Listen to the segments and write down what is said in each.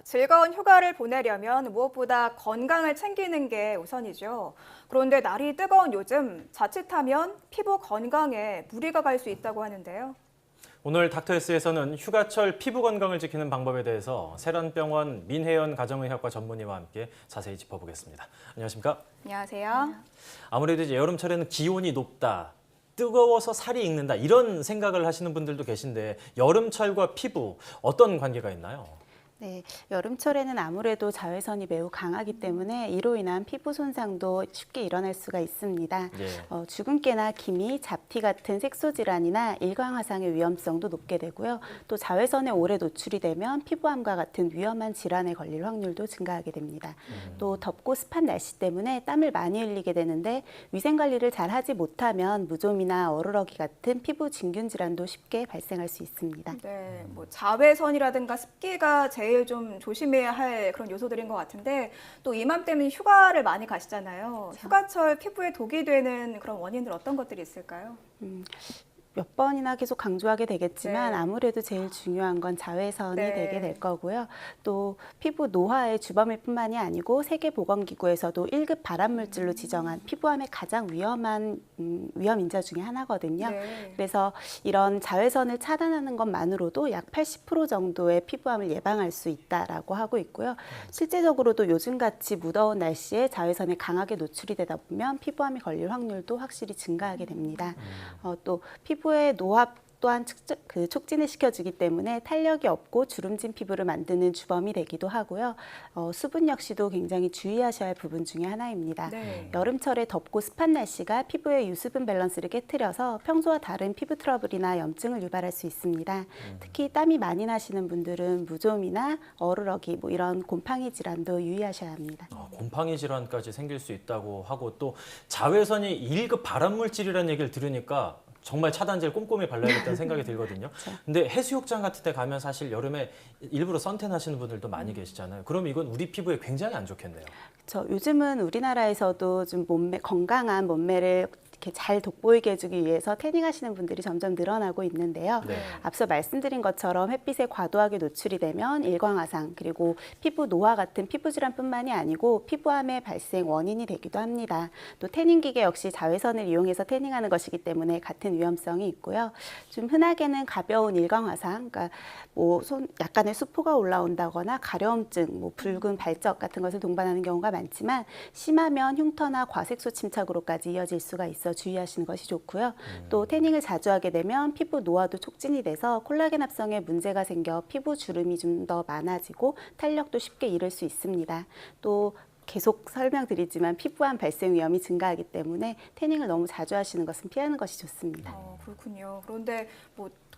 즐거운 휴가를 보내려면 무엇보다 건강을 챙기는 게 우선이죠. 그런데 날이 뜨거운 요즘 자칫하면 피부 건강에 무리가 갈 수 있다고 하는데요. 오늘 닥터헬스에서는 휴가철 피부 건강을 지키는 방법에 대해서 세란병원 민혜연 가정의학과 전문의와 함께 자세히 짚어보겠습니다. 안녕하십니까? 안녕하세요. 아무래도 이제 여름철에는 기온이 높다, 뜨거워서 살이 익는다 이런 생각을 하시는 분들도 계신데 여름철과 피부 어떤 관계가 있나요? 네, 여름철에는 아무래도 자외선이 매우 강하기 때문에 이로 인한 피부 손상도 쉽게 일어날 수가 있습니다. 예. 주근깨나 기미, 잡티 같은 색소 질환이나 일광화상의 위험성도 높게 되고요. 또 자외선에 오래 노출이 되면 피부암과 같은 위험한 질환에 걸릴 확률도 증가하게 됩니다. 또 덥고 습한 날씨 때문에 땀을 많이 흘리게 되는데 위생 관리를 잘 하지 못하면 무좀이나 어루러기 같은 피부 진균 질환도 쉽게 발생할 수 있습니다. 네, 자외선이라든가 습기가 제일 좀 조심해야 할 그런 요소들인 것 같은데 또 이맘때면 휴가를 많이 가시잖아요. 그렇죠. 휴가철 피부에 독이 되는 그런 원인들 어떤 것들이 있을까요? 몇 번이나 계속 강조하게 되겠지만 네. 아무래도 제일 중요한 건 자외선이 네. 되게 될 거고요. 또 피부 노화의 주범일 뿐만이 아니고 세계보건기구에서도 1급 발암물질로 지정한 피부암의 가장 위험한 위험 인자 중에 하나거든요. 네. 그래서 이런 자외선을 차단하는 것만으로도 약 80% 정도의 피부암을 예방할 수 있다라고 하고 있고요. 실제적으로도 요즘같이 무더운 날씨에 자외선에 강하게 노출이 되다 보면 피부암이 걸릴 확률도 확실히 증가하게 됩니다. 또 피부의 노화 또한 촉진을 시켜주기 때문에 탄력이 없고 주름진 피부를 만드는 주범이 되기도 하고요. 수분 역시도 굉장히 주의하셔야 할 부분 중에 하나입니다. 네. 여름철에 덥고 습한 날씨가 피부의 유수분 밸런스를 깨트려서 평소와 다른 피부 트러블이나 염증을 유발할 수 있습니다. 특히 땀이 많이 나시는 분들은 무좀이나 어루러기 이런 곰팡이 질환도 유의하셔야 합니다. 곰팡이 질환까지 생길 수 있다고 하고 또 자외선이 1급 발암물질이라는 얘기를 들으니까 정말 차단제를 꼼꼼히 발라야겠다는 생각이 들거든요. 근데 해수욕장 같은 데 가면 사실 여름에 일부러 선탠 하시는 분들도 많이 계시잖아요. 그럼 이건 우리 피부에 굉장히 안 좋겠네요. 그렇죠. 요즘은 우리나라에서도 좀 건강한 몸매를 이렇게 잘 돋보이게 해주기 위해서 태닝하시는 분들이 점점 늘어나고 있는데요. 네. 앞서 말씀드린 것처럼 햇빛에 과도하게 노출이 되면 일광화상 그리고 피부 노화 같은 피부 질환뿐만이 아니고 피부암의 발생 원인이 되기도 합니다. 또 태닝 기계 역시 자외선을 이용해서 태닝하는 것이기 때문에 같은 위험성이 있고요. 좀 흔하게는 가벼운 일광화상, 그러니까 약간의 수포가 올라온다거나 가려움증, 붉은 발적 같은 것을 동반하는 경우가 많지만 심하면 흉터나 과색소 침착으로까지 이어질 수가 있어 주의하시는 것이 좋고요. 또 태닝을 자주 하게 되면 피부 노화도 촉진이 돼서 콜라겐 합성에 문제가 생겨 피부 주름이 좀 더 많아지고 탄력도 쉽게 잃을 수 있습니다. 또 계속 설명드리지만 피부암 발생 위험이 증가하기 때문에 태닝을 너무 자주 하시는 것은 피하는 것이 좋습니다. 그렇군요. 그런데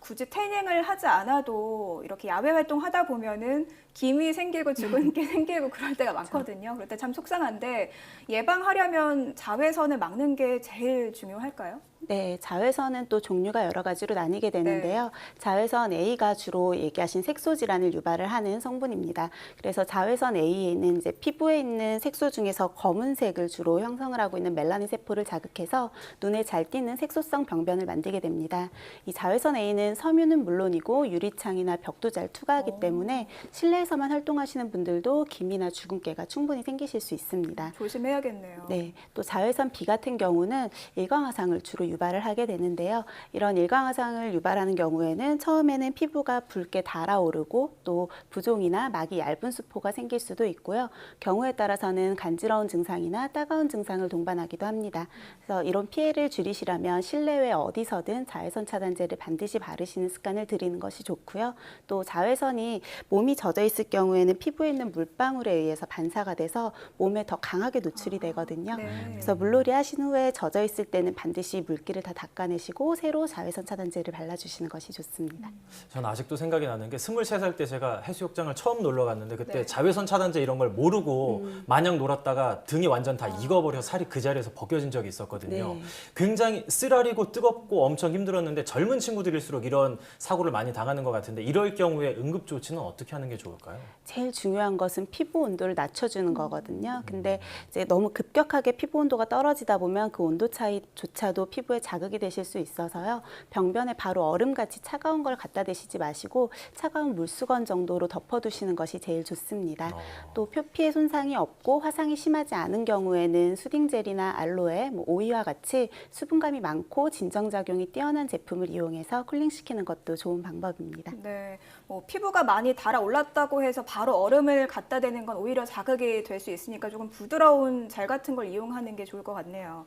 굳이 태닝을 하지 않아도 이렇게 야외 활동하다 보면은 기미 생기고 주근깨 생기고 그럴 때가 많거든요. 그럴 때 참 속상한데 예방하려면 자외선을 막는 게 제일 중요할까요? 네, 자외선은 또 종류가 여러 가지로 나뉘게 되는데요. 자외선 A가 주로 얘기하신 색소 질환을 유발을 하는 성분입니다. 그래서 자외선 A는 이제 피부에 있는 색소 중에서 검은색을 주로 형성을 하고 있는 멜라닌 세포를 자극해서 눈에 잘 띄는 색소성 병변을 만들게 됩니다. 이 자외선 A는 섬유는 물론이고 유리창이나 벽도 잘 투과하기 때문에 실내에서만 활동하시는 분들도 기미나 주근깨가 충분히 생기실 수 있습니다. 조심해야겠네요. 네, 또 자외선 B 같은 경우는 일광화상을 주로 유발을 하게 되는데요. 이런 일광화상을 유발하는 경우에는 처음에는 피부가 붉게 달아오르고 또 부종이나 막이 얇은 수포가 생길 수도 있고요. 경우에 따라서는 간지러운 증상이나 따가운 증상을 동반하기도 합니다. 그래서 이런 피해를 줄이시려면 실내외 어디서든 자외선 차단제를 반드시 바르시는 습관을 들이는 것이 좋고요. 또 자외선이 몸이 젖어 있을 경우에는 피부에 있는 물방울에 의해서 반사가 돼서 몸에 더 강하게 노출이 되거든요. 네. 그래서 물놀이 하신 후에 젖어 있을 때는 반드시 물기를 다 닦아내시고 새로 자외선 차단제를 발라주시는 것이 좋습니다. 저는 아직도 생각이 나는 게 23살 때 제가 해수욕장을 처음 놀러 갔는데 그때 네. 자외선 차단제 이런 걸 모르고 마냥 놀았다가 등이 완전 다 익어버려 살이 그 자리에서 벗겨진 적이 있었거든요. 네. 굉장히 쓰라리고 뜨겁고 엄청 힘들었는데 젊은 친구들일수록 이런 사고를 많이 당하는 것 같은데 이럴 경우에 응급조치는 어떻게 하는 게 좋을까요? 제일 중요한 것은 피부 온도를 낮춰주는 거거든요. 근데 이제 너무 급격하게 피부 온도가 떨어지다 보면 그 온도 차이조차도 피부 피부에 자극이 되실 수 있어서요. 병변에 바로 얼음같이 차가운 걸 갖다 대시지 마시고 차가운 물수건 정도로 덮어두시는 것이 제일 좋습니다. 또 표피에 손상이 없고 화상이 심하지 않은 경우에는 수딩젤이나 알로에, 오이와 같이 수분감이 많고 진정작용이 뛰어난 제품을 이용해서 쿨링시키는 것도 좋은 방법입니다. 네, 뭐 피부가 많이 달아올랐다고 해서 바로 얼음을 갖다 대는 건 오히려 자극이 될 수 있으니까 조금 부드러운 젤 같은 걸 이용하는 게 좋을 것 같네요.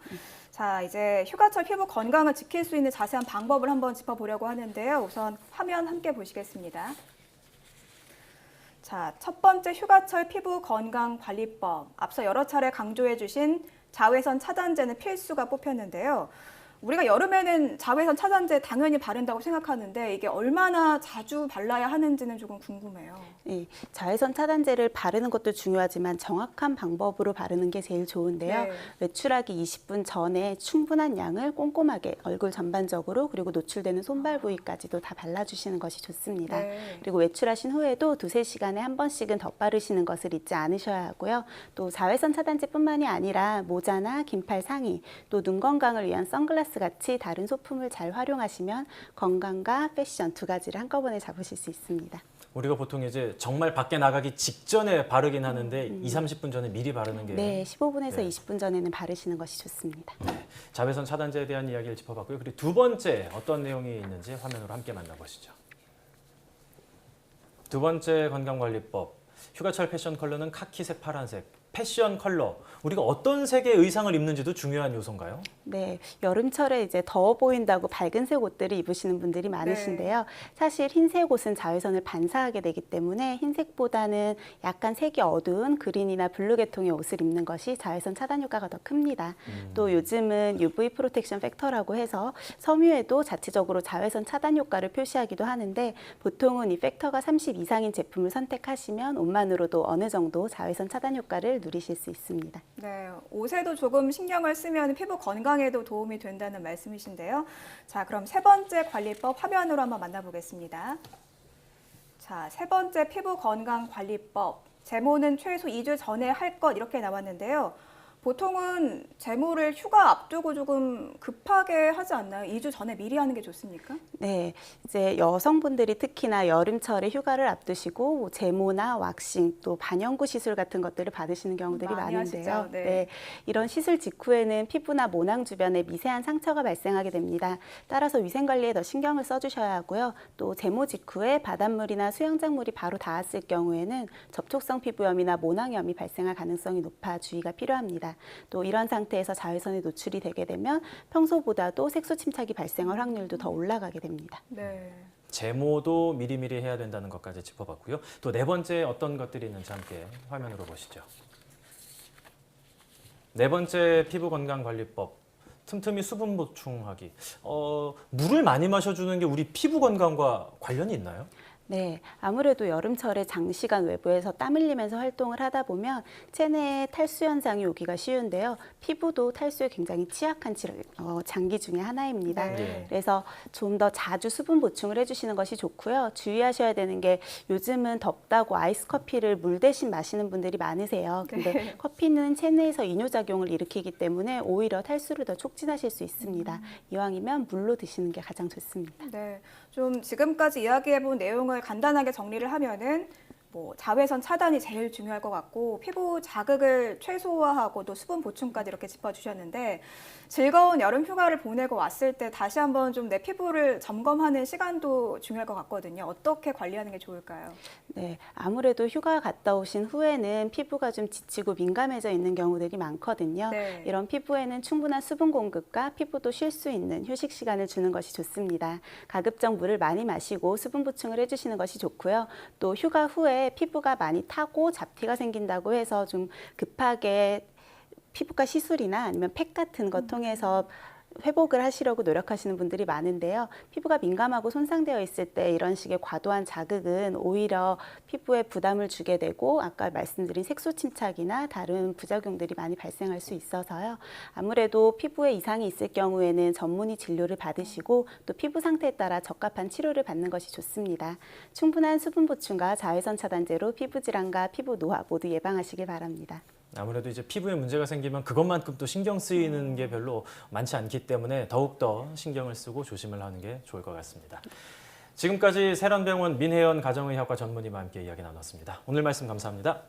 자, 이제 휴가철 피부 건강을 지킬 수 있는 자세한 방법을 한번 짚어보려고 하는데요. 우선 화면 함께 보시겠습니다. 자, 첫 번째 휴가철 피부 건강 관리법. 앞서 여러 차례 강조해 주신 자외선 차단제는 필수가 뽑혔는데요. 우리가 여름에는 자외선 차단제 당연히 바른다고 생각하는데 이게 얼마나 자주 발라야 하는지는 조금 궁금해요. 네, 자외선 차단제를 바르는 것도 중요하지만 정확한 방법으로 바르는 게 제일 좋은데요. 네. 외출하기 20분 전에 충분한 양을 꼼꼼하게 얼굴 전반적으로 그리고 노출되는 손발 부위까지도 다 발라주시는 것이 좋습니다. 네. 그리고 외출하신 후에도 2~3시간에 한 번씩은 덧바르시는 것을 잊지 않으셔야 하고요. 또 자외선 차단제뿐만이 아니라 모자나 긴팔 상의, 또 눈 건강을 위한 선글라스 같이 다른 소품을 잘 활용하시면 건강과 패션 두 가지를 한꺼번에 잡으실 수 있습니다. 우리가 보통 이제 정말 밖에 나가기 직전에 바르긴 하는데 20~30분 전에 미리 바르는 게 네, 15분에서 네. 20분 전에는 바르시는 것이 좋습니다. 자외선 차단제에 대한 이야기를 짚어봤고요. 그리고 두 번째 어떤 내용이 있는지 화면으로 함께 만나보시죠. 두 번째 건강관리법. 휴가철 패션 컬러는 카키색, 파란색. 패션 컬러. 우리가 어떤 색의 의상을 입는지도 중요한 요소인가요? 네, 여름철에 이제 더워 보인다고 밝은색 옷들을 입으시는 분들이 많으신데요. 사실 흰색 옷은 자외선을 반사하게 되기 때문에 흰색보다는 약간 색이 어두운 그린이나 블루 계통의 옷을 입는 것이 자외선 차단 효과가 더 큽니다. 또 요즘은 UV 프로텍션 팩터라고 해서 섬유에도 자체적으로 자외선 차단 효과를 표시하기도 하는데 보통은 이 팩터가 30 이상인 제품을 선택하시면 옷만으로도 어느 정도 자외선 차단 효과를 누리실 수 있습니다. 네, 옷에도 조금 신경을 쓰면 피부 건강에도 도움이 된다는 말씀이신데요. 자, 그럼 세 번째 관리법 화면으로 한번 만나보겠습니다. 자, 세 번째 피부 건강 관리법. 제모는 최소 2주 전에 할 것 이렇게 나왔는데요. 보통은 제모를 휴가 앞두고 조금 급하게 하지 않나요? 2주 전에 미리 하는 게 좋습니까? 네, 이제 여성분들이 특히나 여름철에 휴가를 앞두시고 뭐 제모나 왁싱 또 반영구 시술 같은 것들을 받으시는 경우들이 많이 많은데요. 하시죠? 네. 이런 시술 직후에는 피부나 모낭 주변에 미세한 상처가 발생하게 됩니다. 따라서 위생 관리에 더 신경을 써주셔야 하고요. 또 제모 직후에 바닷물이나 수영장물이 바로 닿았을 경우에는 접촉성 피부염이나 모낭염이 발생할 가능성이 높아 주의가 필요합니다. 또 이런 상태에서 자외선에 노출이 되게 되면 평소보다도 색소 침착이 발생할 확률도 더 올라가게 됩니다. 네. 제모도 미리미리 해야 된다는 것까지 짚어봤고요. 또 네 번째 어떤 것들이 있는지 함께 화면으로 보시죠. 네 번째 피부 건강 관리법. 틈틈이 수분 보충하기. 물을 많이 마셔주는 게 우리 피부 건강과 관련이 있나요? 네, 아무래도 여름철에 장시간 외부에서 땀 흘리면서 활동을 하다 보면 체내에 탈수 현상이 오기가 쉬운데요. 피부도 탈수에 굉장히 취약한 장기 중에 하나입니다. 네. 그래서 좀 더 자주 수분 보충을 해주시는 것이 좋고요. 주의하셔야 되는 게 요즘은 덥다고 아이스 커피를 물 대신 마시는 분들이 많으세요. 근데 네. 커피는 체내에서 이뇨작용을 일으키기 때문에 오히려 탈수를 더 촉진하실 수 있습니다. 이왕이면 물로 드시는 게 가장 좋습니다. 네, 좀 지금까지 이야기해본 내용을 간단하게 정리를 하면은 뭐 자외선 차단이 제일 중요할 것 같고 피부 자극을 최소화하고 또 수분 보충까지 이렇게 짚어주셨는데 즐거운 여름 휴가를 보내고 왔을 때 다시 한번 좀 내 피부를 점검하는 시간도 중요할 것 같거든요. 어떻게 관리하는 게 좋을까요? 네, 아무래도 휴가 갔다 오신 후에는 피부가 좀 지치고 민감해져 있는 경우들이 많거든요. 네. 이런 피부에는 충분한 수분 공급과 피부도 쉴 수 있는 휴식 시간을 주는 것이 좋습니다. 가급적 물을 많이 마시고 수분 보충을 해주시는 것이 좋고요. 또 휴가 후에 피부가 많이 타고 잡티가 생긴다고 해서 좀 급하게 피부과 시술이나 아니면 팩 같은 거 통해서 회복을 하시려고 노력하시는 분들이 많은데요. 피부가 민감하고 손상되어 있을 때 이런 식의 과도한 자극은 오히려 피부에 부담을 주게 되고 아까 말씀드린 색소 침착이나 다른 부작용들이 많이 발생할 수 있어서요. 아무래도 피부에 이상이 있을 경우에는 전문의 진료를 받으시고 또 피부 상태에 따라 적합한 치료를 받는 것이 좋습니다. 충분한 수분 보충과 자외선 차단제로 피부 질환과 피부 노화 모두 예방하시길 바랍니다. 아무래도 이제 피부에 문제가 생기면 그것만큼 또 신경 쓰이는 게 별로 많지 않기 때문에 더욱더 신경을 쓰고 조심을 하는 게 좋을 것 같습니다. 지금까지 세란병원 민혜연 가정의학과 전문의와 함께 이야기 나눴습니다. 오늘 말씀 감사합니다.